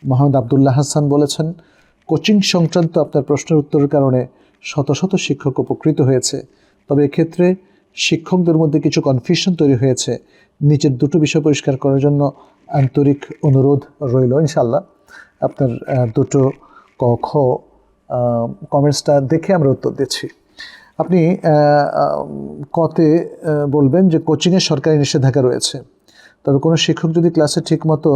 মোহাম্মদ আবদুল্লাহ হাসান বলেছেন, কোচিং সংক্রান্ত আপনার প্রশ্নের উত্তরের কারণে শত শত শিক্ষক উপকৃত হয়েছে, তবে এক্ষেত্রে শিক্ষকদের মধ্যে কিছু কনফিউশন তৈরি হয়েছে। নিচের দুটো বিষয় পরিষ্কার করার জন্য আন্তরিক অনুরোধ রইল। ইনশাল্লাহ আপনার দুটো ক খ কমেন্টসটা দেখে আমরা উত্তর দিচ্ছি। আপনি কতে বলবেন যে কোচিংয়ে সরকারি নিষেধাজ্ঞা রয়েছে, তবে কোনো শিক্ষক যদি ক্লাসে ঠিকমতো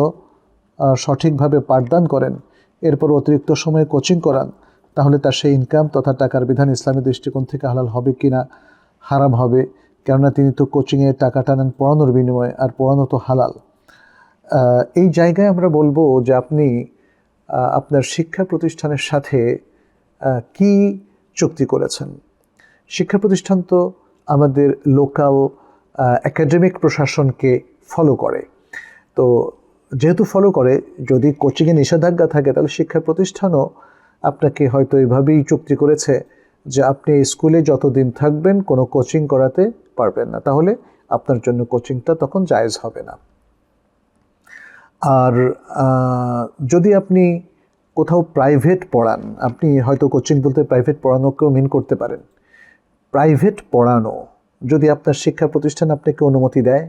সঠিকভাবে পাঠদান করেন, এরপর অতিরিক্ত সময়ে কোচিং করান, তাহলে তার সেই ইনকাম তথা টাকার বিধান ইসলামী দৃষ্টিকোণ থেকে হালাল হবে কি না হারাম হবে? কেননা তিনি তো কোচিংয়ে টাকাটা নেন পড়ানোর বিনিময়ে, আর পড়ানো তো হালাল। এই জায়গায় আমরা বলবো যে আপনি আপনার শিক্ষা প্রতিষ্ঠানের সাথে কি চুক্তি করেছেন। শিক্ষা প্রতিষ্ঠান তো আমাদের লোকাল একাডেমিক প্রশাসনকে ফলো করে। তো যেহেতু ফলো করে, যদি কোচিংয়ে নিষেধাজ্ঞা থাকে তাহলে শিক্ষা প্রতিষ্ঠানও আপনাকে হয়তো এভাবেই চুক্তি করেছে যে আপনি স্কুলে যতদিন থাকবেন কোনো কোচিং করাতে পারবেন না, তাহলে আপনার জন্য কোচিংটা তখন জায়েজ হবে না। আর যদি আপনি কোথাও প্রাইভেট পড়ান, আপনি হয়তো কোচিং বলতে প্রাইভেট পড়ানোকেও মিন করতে পারেন। প্রাইভেট পড়ানো যদি আপনার শিক্ষা প্রতিষ্ঠান আপনাকে অনুমতি দেয়,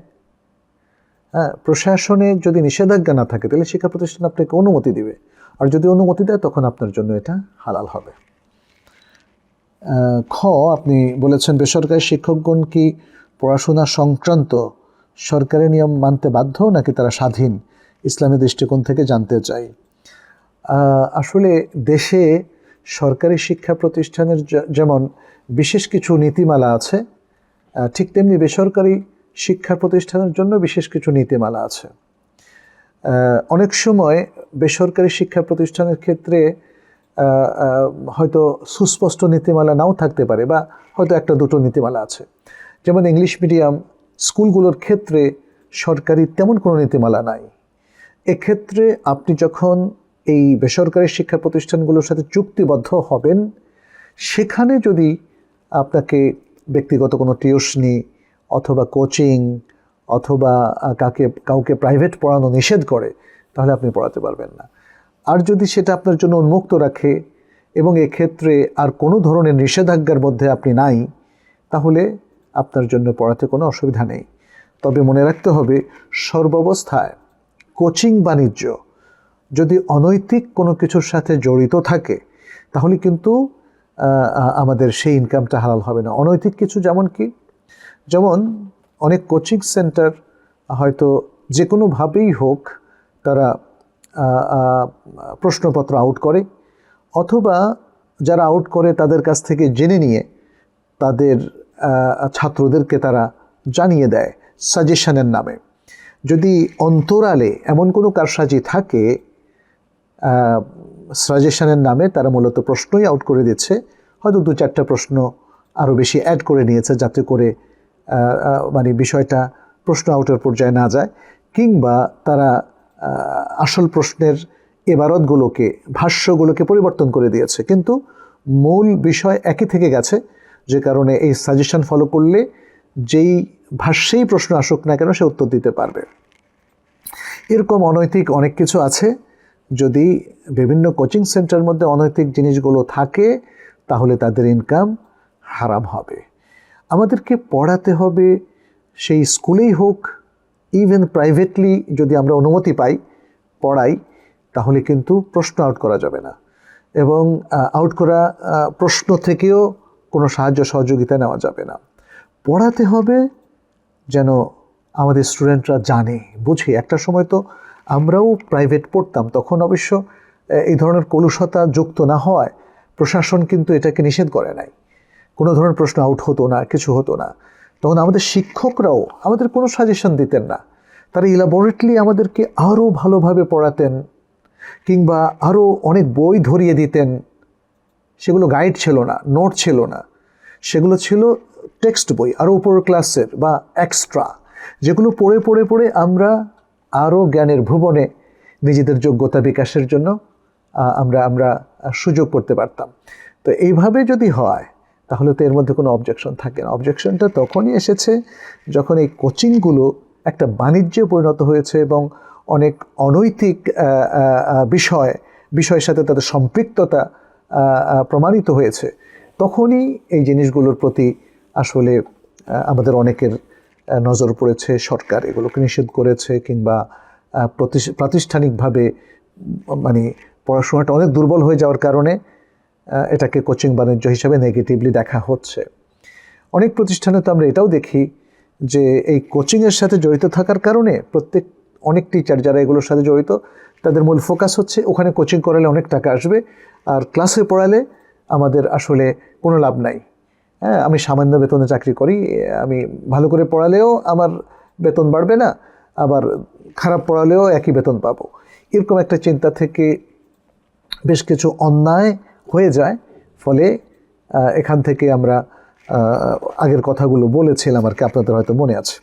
হ্যাঁ, প্রশাসনে যদি নিষেধাজ্ঞা না থাকে তাহলে শিক্ষা প্রতিষ্ঠান আপনাকে অনুমতি দিবে, আর যদি অনুমতি দেয় তখন আপনার জন্য এটা হালাল হবে। খ, আপনি বলেছেন বেসরকারি শিক্ষকগণ কি পড়াশোনা সংক্রান্ত সরকারি নিয়ম মানতে বাধ্য নাকি তারা স্বাধীন, ইসলামী দৃষ্টিকোণ থেকে জানতে চাই। আসলে দেশে সরকারি শিক্ষা প্রতিষ্ঠানের যেমন বিশেষ কিছু নীতিমালা আছে, ঠিক তেমনি বেসরকারি শিক্ষা প্রতিষ্ঠানের জন্য বিশেষ কিছু নীতিমালা আছে। অনেক সময় বেসরকারি শিক্ষা প্রতিষ্ঠানের ক্ষেত্রে হয়তো সুস্পষ্ট নীতিমালা নাও থাকতে পারে, বা হয়তো একটা দুটো নীতিমালা আছে। যেমন ইংলিশ মিডিয়াম স্কুলগুলোর ক্ষেত্রে সরকারি তেমন কোনো নীতিমালা নাই। এক্ষেত্রে আপনি যখন এই বেসরকারি শিক্ষা প্রতিষ্ঠানগুলোর সাথে চুক্তিবদ্ধ হবেন, সেখানে যদি আপনাকে ব্যক্তিগত কোনো টিউশনি অথবা কোচিং অথবা কাউকে প্রাইভেট পড়ানো নিষেধ করে, তাহলে আপনি পড়াতে পারবেন না। আর যদি সেটা আপনার জন্য উন্মুক্ত রাখে এবং এক্ষেত্রে আর কোনো ধরনের নিষেধাজ্ঞার মধ্যে আপনি নাই, তাহলে আপনার জন্য পড়াতে কোনো অসুবিধা নেই। তবে মনে রাখতে হবে, সর্বাবস্থায় কোচিং বাণিজ্য যদি অনৈতিক কোনো কিছুর সাথে জড়িত থাকে, তাহলে কিন্তু আমাদের সেই ইনকামটা হালাল হবে না। অনৈতিক কিছু যেমন কি, যেমন অনেক কোচিং সেন্টার হয়তো যে কোনোভাবেই হোক তারা প্রশ্নপত্র আউট করে, অথবা যারা আউট করে তাদের কাছ থেকে জেনে নিয়ে তাদের ছাত্রদেরকে তারা জানিয়ে দেয় সাজেশনের নামে। যদি অন্তরালে এমন কোনো কারসাজি থাকে, সাজেশনের নামে তারা মূলত প্রশ্নই আউট করে দিচ্ছে, হয়তো দু চারটা প্রশ্ন আরও বেশি অ্যাড করে নিয়েছে যাতে করে মানে বিষয়টা প্রশ্ন আউটের পর্যায়ে না যায়, কিংবা তারা আসল প্রশ্নের এবারতগুলোকে ভাষ্যগুলোকে পরিবর্তন করে দিয়েছে, কিন্তু মূল বিষয় একই থেকে গেছে, যে কারণে এই সাজেশন ফলো করলে যেই ভাষ্যেই প্রশ্ন আসুক না কেন সে উত্তর দিতে পারবে। এরকম অনৈতিক অনেক কিছু আছে। যদি বিভিন্ন কোচিং সেন্টারের মধ্যে অনৈতিক জিনিসগুলো থাকে, তাহলে তাদের ইনকাম হারাম হবে। আমাদেরকে পড়াতে হবে, সেই স্কুলেই হোক, ইভেন প্রাইভেটলি যদি আমরা অনুমতি পাই পড়াই, তাহলে কিন্তু প্রশ্ন আউট করা যাবে না, এবং আউট করা প্রশ্ন থেকেও কোনো সাহায্য সহযোগিতা নেওয়া যাবে না। পড়াতে হবে যেন আমাদের স্টুডেন্টরা জানে, বুঝে। একটা সময় তো আমরাও প্রাইভেট পড়তাম, তখন অবশ্য এই ধরনের কলুষতা যুক্ত না হওয়ায় প্রশাসন কিন্তু এটাকে নিষেধ করে নাই, কোনো ধরনের প্রশ্ন আউট হতো না, কিছু হতো না। তখন আমাদের শিক্ষকরাও আমাদের কোনো সাজেশন দিতেন না, তারা ইলাবোরেটলি আমাদেরকে আরও ভালোভাবে পড়াতেন, কিংবা আরও অনেক বই ধরিয়ে দিতেন। সেগুলো গাইড ছিল না, নোট ছিল না, সেগুলো ছিল টেক্সট বই, আরও উপর ক্লাসের বা এক্সট্রা, যেগুলো পড়ে পড়ে পড়ে আমরা আরও জ্ঞানের ভুবনে নিজেদের যোগ্যতা বিকাশের জন্য আমরা সুযোগ করতে পারতাম। তো এইভাবে যদি হয় তাহলে তো এর মধ্যে কোনো অবজেকশন থাকে না। অবজেকশনটা তখনই এসেছে যখন এই কোচিংগুলো একটা বাণিজ্যে পরিণত হয়েছে এবং অনেক অনৈতিক বিষয়ের সাথে তাদের সম্পৃক্ততা প্রমাণিত হয়েছে, তখনই এই জিনিসগুলোর প্রতি আসলে আমাদের অনেকের নজর পড়েছে। সরকার এগুলোকে নিষেধ করেছে, কিংবা প্রাতিষ্ঠানিকভাবে মানে পড়াশোনাটা অনেক দুর্বল হয়ে যাওয়ার কারণে এটাকে কোচিং বাণিজ্য হিসাবে নেগেটিভলি দেখা হচ্ছে। অনেক প্রতিষ্ঠানে তো আমরা এটাও দেখি যে এই কোচিংয়ের সাথে জড়িত থাকার কারণে অনেক টিচার যারা এগুলোর সাথে জড়িত, তাদের মূল ফোকাস হচ্ছে ওখানে কোচিং করালে অনেক টাকা আসবে, আর ক্লাসে পড়ালে আমাদের আসলে কোনো লাভ নাই। হ্যাঁ, আমি সামান্য বেতনে চাকরি করি, আমি ভালো করে পড়ালেও আমার বেতন বাড়বে না, আবার খারাপ পড়ালেও একই বেতন পাবো। এরকম একটা চিন্তা থেকে বেশ কিছু অন্যায় হয়ে যায়। ফলে এখান থেকে আমরা আগের কথাগুলো বলেছিলাম আর কি, আপনাদের হয়তো মনে আছে।